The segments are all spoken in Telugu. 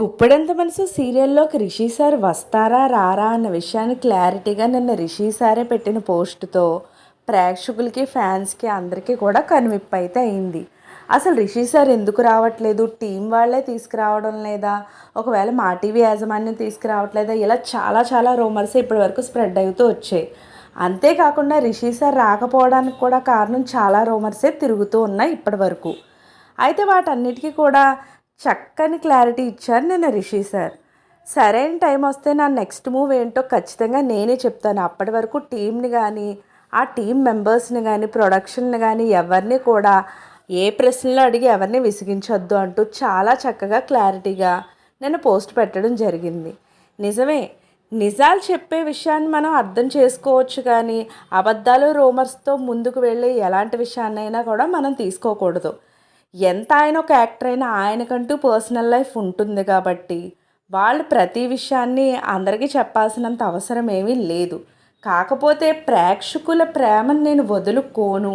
గుప్పెడంత మనసు సీరియల్లోకి రిషి సార్ వస్తారా రారా అన్న విషయాన్ని క్లారిటీగా నిన్న రిషి సారే పెట్టిన పోస్టుతో ప్రేక్షకులకి ఫ్యాన్స్కి అందరికీ కూడా కనువిప్పు అయితే అయింది. అసలు రిషి సార్ ఎందుకు రావట్లేదు, టీం వాళ్ళే తీసుకురావడం లేదా, ఒకవేళ మా టీవీ యాజమాన్యం తీసుకురావట్లేదా, ఇలా చాలా చాలా రూమర్స్ ఇప్పటి వరకు స్ప్రెడ్ అవుతూ వచ్చాయి. అంతేకాకుండా రిషి సార్ రాకపోవడానికి కూడా కారణం చాలా రూమర్సే తిరుగుతూ ఉన్నాయి ఇప్పటి వరకు. అయితే వాటన్నిటికీ కూడా చక్కని క్లారిటీ ఇచ్చారు నిన్న రిషి సార్. సరైన టైం వస్తే నా నెక్స్ట్ మూవ్ ఏంటో ఖచ్చితంగా నేనే చెప్తాను. అప్పటి వరకు టీంని కానీ, ఆ టీం మెంబర్స్ని కానీ, ప్రొడక్షన్ని కానీ ఎవరిని కూడా ఏ ప్రశ్నలు అడిగి ఎవరిని విసిగించొద్దు అంటూ చాలా చక్కగా క్లారిటీగా నేను పోస్ట్ పెట్టడం జరిగింది. నిజమే, నిజాలు చెప్పే విషయాన్ని మనం అర్థం చేసుకోవచ్చు, కానీ అబద్ధాలు రూమర్స్తో ముందుకు వెళ్ళి ఎలాంటి విషయాన్నైనా కూడా మనం తీసుకోకూడదు. ఎంత ఆయన ఒక యాక్టర్ అయినా ఆయనకంటూ పర్సనల్ లైఫ్ ఉంటుంది కాబట్టి వాళ్ళు ప్రతి విషయాన్ని అందరికీ చెప్పాల్సినంత అవసరం ఏమీ లేదు. కాకపోతే ప్రేక్షకుల ప్రేమను నేను వదులుకోను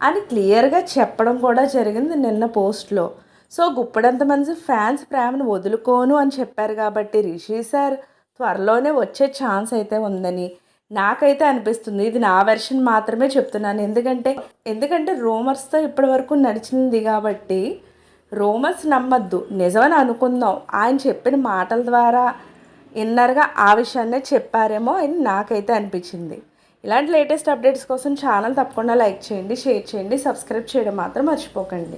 అని క్లియర్గా చెప్పడం కూడా జరిగింది నిన్న పోస్ట్లో. సో గుప్పెడంత మంది ఫ్యాన్స్ ప్రేమను వదులుకోను అని చెప్పారు కాబట్టి రిషి సార్ త్వరలోనే వచ్చే ఛాన్స్ అయితే ఉందని నాకైతే అనిపిస్తుంది. ఇది నా వెర్షన్ మాత్రమే చెప్తున్నాను, ఎందుకంటే రూమర్స్తో ఇప్పటి వరకు నడిచింది కాబట్టి రూమర్స్ నమ్మద్దు, నిజమని అనుకుందాం. ఆయన చెప్పిన మాటల ద్వారా ఇన్నర్గా ఆ విషయాన్నే చెప్పారేమో అని నాకైతే అనిపించింది. ఇలాంటి లేటెస్ట్ అప్డేట్స్ కోసం ఛానల్ తప్పకుండా లైక్ చేయండి, షేర్ చేయండి, సబ్స్క్రైబ్ చేయడం మాత్రం మర్చిపోకండి.